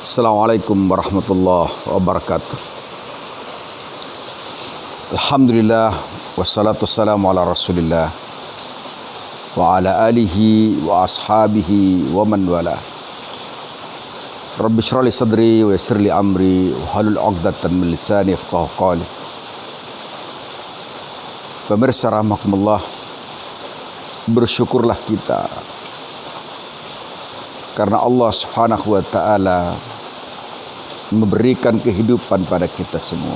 Assalamualaikum warahmatullahi wabarakatuh. Alhamdulillah wassalatu wassalamu ala Rasulillah wa ala alihi wa ashabihi wa man wala. Rabbi shrah li sadri wa yassir li amri wa halul 'uqdatam min lisani yafqahu qawli. Pemirsa rahmatullah, bersyukurlah kita karena Allah Subhanahu wa taala memberikan kehidupan pada kita semua,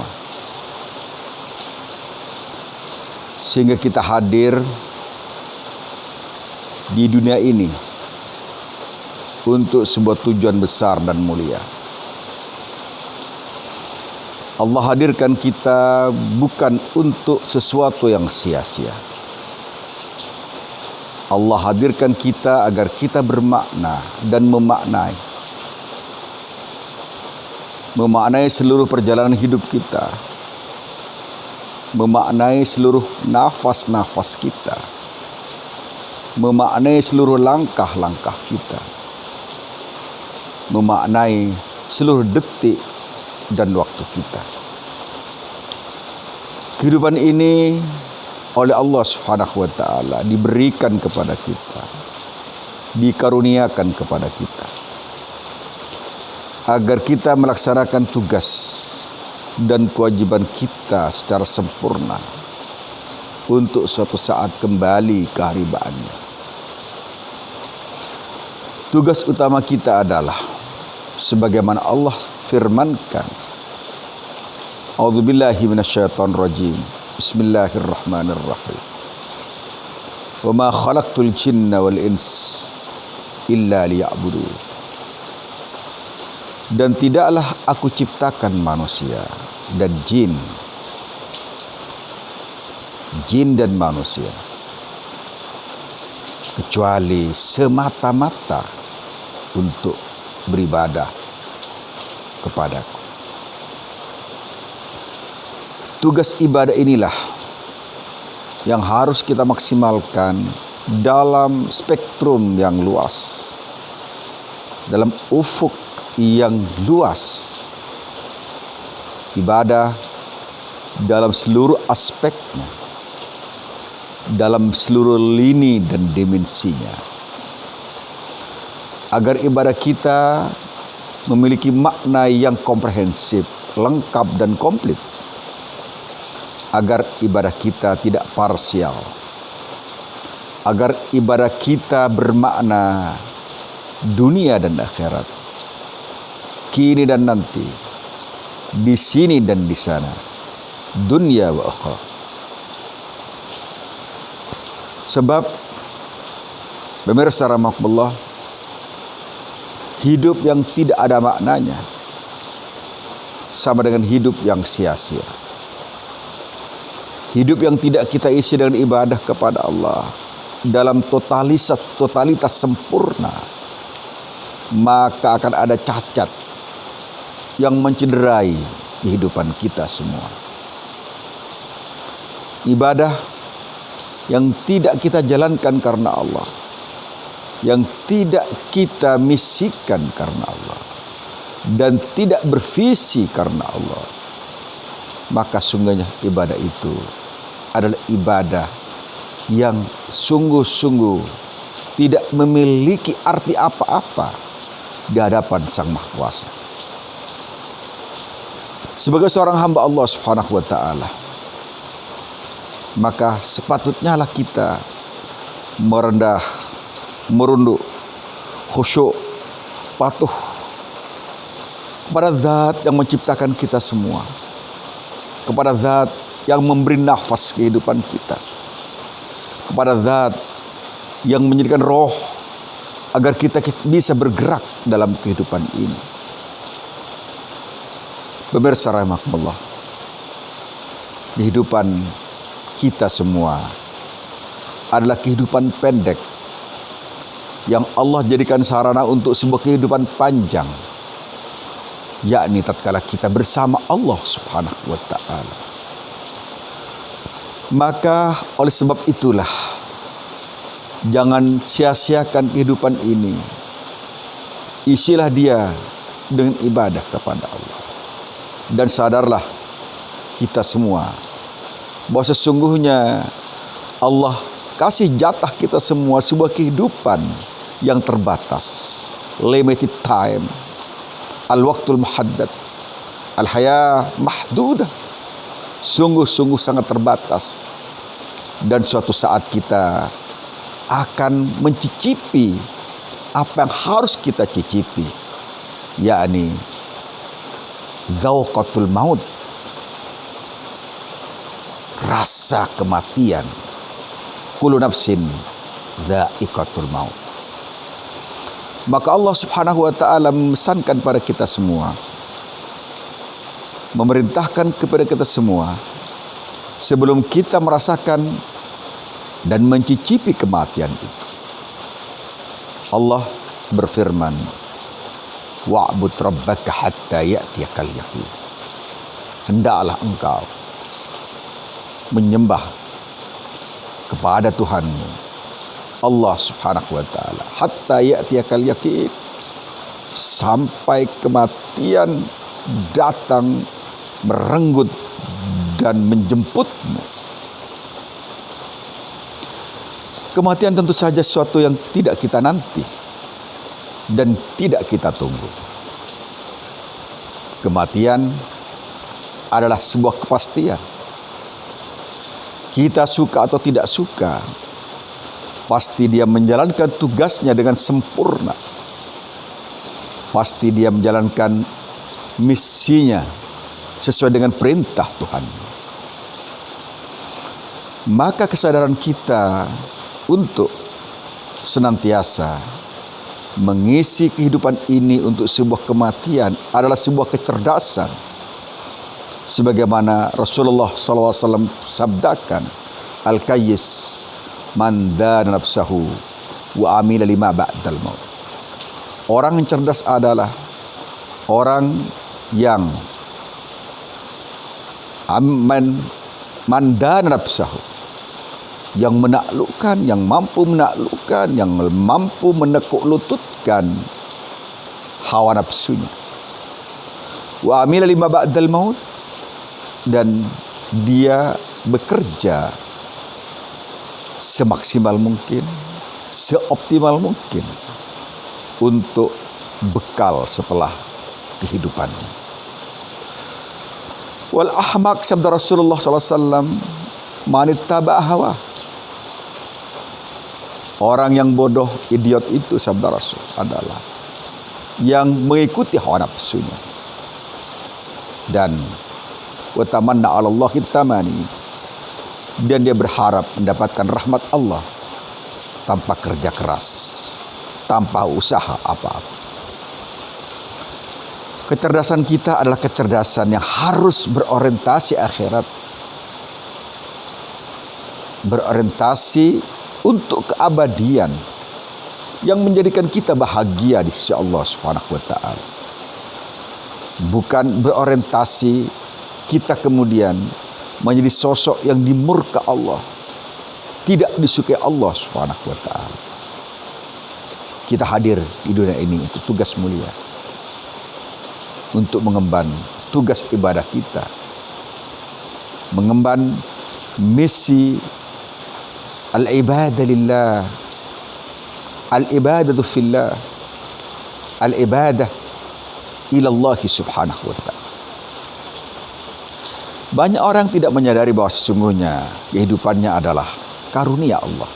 sehingga kita hadir di dunia ini untuk sebuah tujuan besar dan mulia. Allah hadirkan kita bukan untuk sesuatu yang sia-sia. Allah hadirkan kita agar kita bermakna dan memaknai seluruh perjalanan hidup kita, memaknai seluruh nafas-nafas kita, memaknai seluruh langkah-langkah kita, memaknai seluruh detik dan waktu kita. Kehidupan ini oleh Allah Subhanahu wa taala diberikan kepada kita, dikaruniakan kepada kita, agar kita melaksanakan tugas dan kewajiban kita secara sempurna untuk suatu saat kembali ke haribaannya. Tugas utama kita adalah sebagaimana Allah firmankan, A'udzubillahi minasyaitonir rajim. Bismillahirrahmanirrahim. Wa ma khalaqtul jinna wal ins illa liya'budun. Dan tidaklah aku ciptakan manusia dan jin dan manusia kecuali semata-mata untuk beribadah kepadaku. Tugas ibadah inilah yang harus kita maksimalkan dalam spektrum yang luas, dalam ufuk yang luas. Ibadah dalam seluruh aspeknya, dalam seluruh lini dan dimensinya, agar ibadah kita memiliki makna yang komprehensif, lengkap dan komplit, agar ibadah kita tidak parsial, agar ibadah kita bermakna dunia dan akhirat, kini dan nanti, di sini dan di sana, dunia wa akhirah. Sebab pemirsa rahmatullah, hidup yang tidak ada maknanya sama dengan hidup yang sia-sia. Hidup yang tidak kita isi dengan ibadah kepada Allah dalam totalitas sempurna, maka akan ada cacat yang mencederai kehidupan kita semua. Ibadah yang tidak kita jalankan karena Allah, yang tidak kita misikan karena Allah, dan tidak bervisi karena Allah, maka sungguhnya ibadah itu adalah ibadah yang sungguh-sungguh tidak memiliki arti apa-apa di hadapan Sang Maha Kuasa. Sebagai seorang hamba Allah Subhanahu wa taala, maka sepatutnya lah kita merunduk, khusyuk, patuh kepada Zat yang menciptakan kita semua, kepada Zat yang memberi nafas kehidupan kita, kepada Zat yang menjadikan roh agar kita bisa bergerak dalam kehidupan ini. Pemirsa rahmatullah, kehidupan kita semua adalah kehidupan pendek yang Allah jadikan sarana untuk sebuah kehidupan panjang, yakni tatkala kita bersama Allah Subhanahu wa taala. Maka oleh sebab itulah jangan sia-siakan kehidupan ini. Isilah dia dengan ibadah kepada Allah. Dan sadarlah kita semua bahwa sesungguhnya Allah kasih jatah kita semua sebuah kehidupan yang terbatas, limited time, al-waqtul muhaddad, al-haya mahdudah, sungguh-sungguh sangat terbatas. Dan suatu saat kita akan mencicipi apa yang harus kita cicipi, yakni dzauqatul maut, rasa kematian. Kullu nafsin dha'iqatul maut. Maka Allah Subhanahu wa taala memesankan pada kita semua, memerintahkan kepada kita semua, sebelum kita merasakan dan mencicipi kematian itu, Allah berfirman, wa'bud rabbaka hatta ya'tiyakal yaqin. Hendaklah engkau menyembah kepada Tuhanmu Allah Subhanahu wa taala hatta ya'tiyakal yaqin, sampai kematian datang merenggut dan menjemputmu. Kematian tentu saja sesuatu yang tidak kita nanti dan tidak kita tunggu. Kematian adalah sebuah kepastian. Kita suka atau tidak suka, pasti dia menjalankan tugasnya dengan sempurna. Pasti dia menjalankan misinya sesuai dengan perintah Tuhan. Maka kesadaran kita untuk senantiasa mengisi kehidupan ini untuk sebuah kematian adalah sebuah kecerdasan. Sebagaimana Rasulullah SAW sabdakan, Al-Qayyis man dana nafsahu wa amila lima ba'dal maut. Orang yang cerdas adalah orang yang man dana nafsahu, yang menaklukkan, yang mampu menaklukkan, yang mampu menekuk lututkan hawa nafsunya. Wa amila lima ba'dal maut, dan dia bekerja semaksimal mungkin, seoptimal mungkin untuk bekal setelah kehidupannya. Wal ahmaq, sabda Rasulullah SAW, man ittaba'a hawa. Orang yang bodoh, idiot itu, sabda Rasul, adalah yang mengikuti hawa nafsunya. Dan wa tamanna 'ala Allahi tamani, dan dia berharap mendapatkan rahmat Allah tanpa kerja keras, tanpa usaha apa-apa. Kecerdasan kita adalah kecerdasan yang harus berorientasi akhirat, berorientasi untuk keabadian yang menjadikan kita bahagia di sisi Allah Subhanahu wa taala. Bukan berorientasi kita kemudian menjadi sosok yang dimurka Allah, tidak disukai Allah Subhanahu wa taala. Kita hadir di dunia ini untuk tugas mulia, untuk mengemban tugas ibadah kita, mengemban misi al-ibadah lillah, al-ibadatu fillah, al-ibadah ila Allah Subhanahu wa taala. Banyak orang tidak menyadari bahwa sesungguhnya kehidupannya adalah karunia Allah,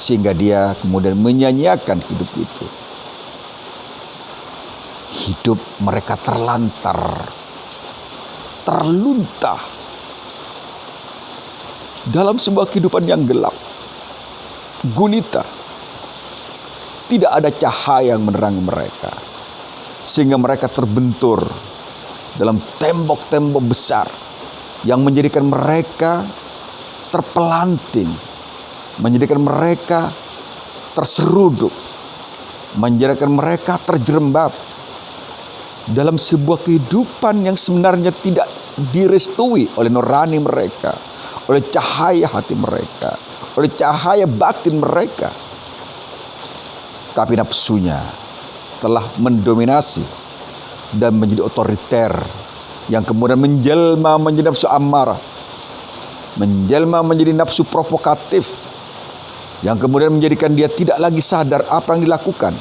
sehingga dia kemudian menyanyiakan hidup itu. Hidup mereka terlantar, terluntah dalam sebuah kehidupan yang gelap, gulita. Tidak ada cahaya yang menerangi mereka, sehingga mereka terbentur dalam tembok-tembok besar yang menjadikan mereka terpelanting, menjadikan mereka terseruduk, menjadikan mereka terjerembab dalam sebuah kehidupan yang sebenarnya tidak direstui oleh nurani mereka, oleh cahaya hati mereka, oleh cahaya batin mereka. Tapi nafsunya telah mendominasi dan menjadi otoriter, yang kemudian menjelma menjadi nafsu amarah, menjelma menjadi nafsu provokatif, yang kemudian menjadikan dia tidak lagi sadar apa yang dilakukan.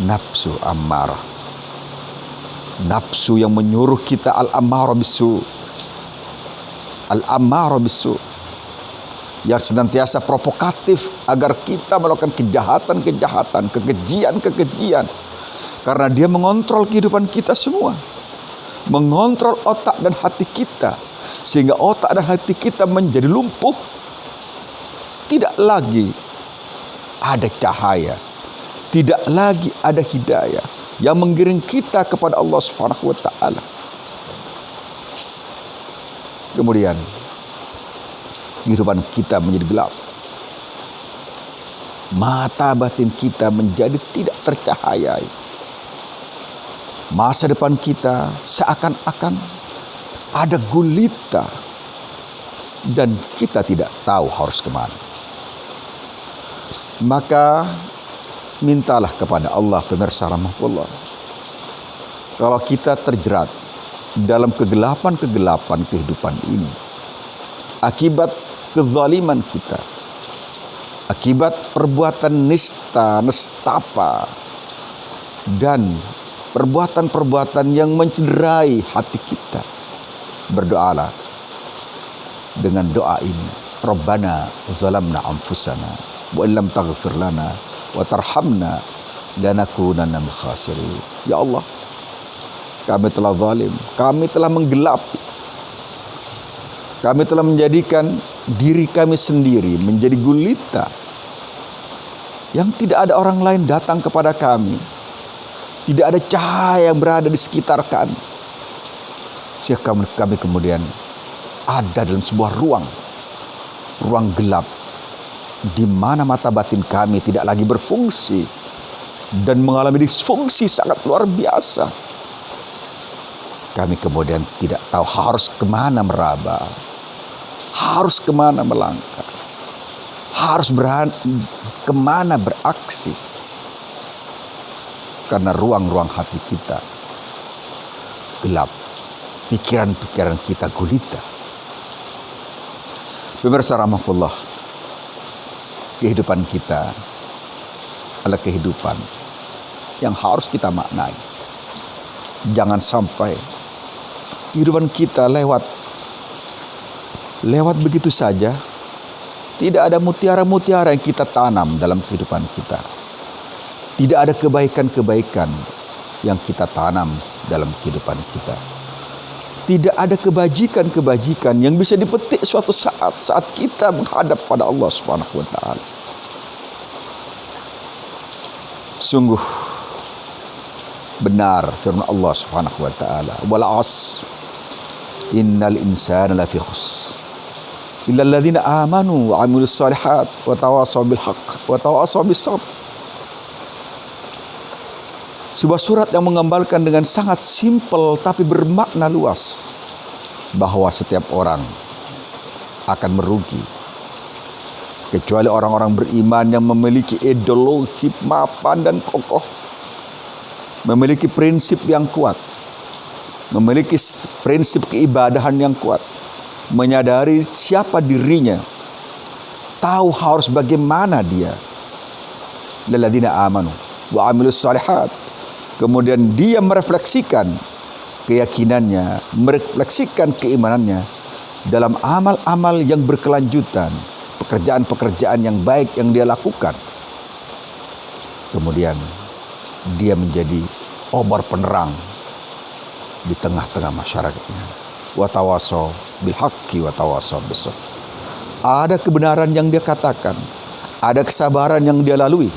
Nafsu amarah, nafsu yang menyuruh kita al-amarah bisu, al-amarah bisu, yang senantiasa provokatif agar kita melakukan kejahatan-kejahatan, kekejian-kekejian, karena dia mengontrol kehidupan kita semua, mengontrol otak dan hati kita, sehingga otak dan hati kita menjadi lumpuh. Tidak lagi ada cahaya, tidak lagi ada hidayah yang menggiring kita kepada Allah Subhanahu wa taala. Kemudian kehidupan kita menjadi gelap. Mata batin kita menjadi tidak tercahayai. Masa depan kita seakan-akan ada gulita dan kita tidak tahu harus kemana. Maka mintalah kepada Allah, pemirsa rahmatullah, kalau kita terjerat dalam kegelapan-kegelapan kehidupan ini akibat kezaliman kita, akibat perbuatan nestapa dan perbuatan-perbuatan yang mencederai hati kita, berdoalah dengan doa ini. Rabbana zalamna anfusana wa illam taghfir lana wa tarhamna lanakunanna minal khasirin. Ya Allah, kami telah zalim, kami telah menggelap, kami telah menjadikan diri kami sendiri menjadi gulita yang tidak ada orang lain datang kepada kami, tidak ada cahaya yang berada di sekitar kami, sehingga kami kemudian ada dalam sebuah ruang gelap di mana mata batin kami tidak lagi berfungsi dan mengalami disfungsi sangat luar biasa. Kami kemudian tidak tahu harus kemana meraba, harus kemana melangkah, harus kemana beraksi, karena ruang-ruang hati kita gelap, pikiran-pikiran kita gulita. Pemirsa rahmatullah, kehidupan kita adalah kehidupan yang harus kita maknai. Jangan sampai kehidupan kita lewat begitu saja. Tidak ada mutiara-mutiara yang kita tanam dalam kehidupan kita. Tidak ada kebaikan-kebaikan yang kita tanam dalam kehidupan kita. Tidak ada kebajikan-kebajikan yang bisa dipetik suatu saat kita menghadap pada Allah Subhanahu wa taala. Sungguh benar firman Allah Subhanahu wa taala, wal 'asr innal insana lafi khusr illa alladziina aamanu wa 'amilus shalihat wa tawashaw bil haqq wa tawashaw bis sabr. Sebuah surat yang menggambarkan dengan sangat simpel tapi bermakna luas bahwa setiap orang akan merugi kecuali orang-orang beriman yang memiliki ideologi mapan dan kokoh, memiliki prinsip yang kuat, memiliki prinsip keibadahan yang kuat, menyadari siapa dirinya, tahu harus bagaimana dia. Lalladzina amanu wa 'amilus shalihat. Kemudian dia merefleksikan keyakinannya, merefleksikan keimanannya dalam amal-amal yang berkelanjutan, pekerjaan-pekerjaan yang baik yang dia lakukan. Kemudian dia menjadi obor penerang di tengah-tengah masyarakatnya. Wa tawasaw bil haqqi wa tawasaw bis sabr. Ada kebenaran yang dia katakan, ada kesabaran yang dia lalui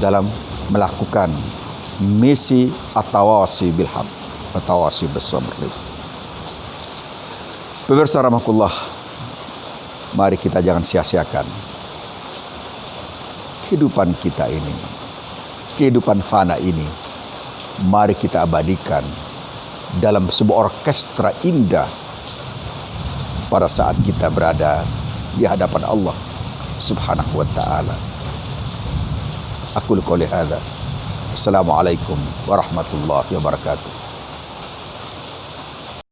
dalam melakukan misi at-tawasi bil haqq, at-tawasi bis sabr. Pemirsa rahmatullah, mari kita jangan sia-siakan kehidupan kita ini, kehidupan fana ini. Mari kita abadikan dalam sebuah orkestra indah pada saat kita berada di hadapan Allah Subhanahu wa ta'ala. Aqulu qouli hadza. Assalamualaikum warahmatullahi wabarakatuh.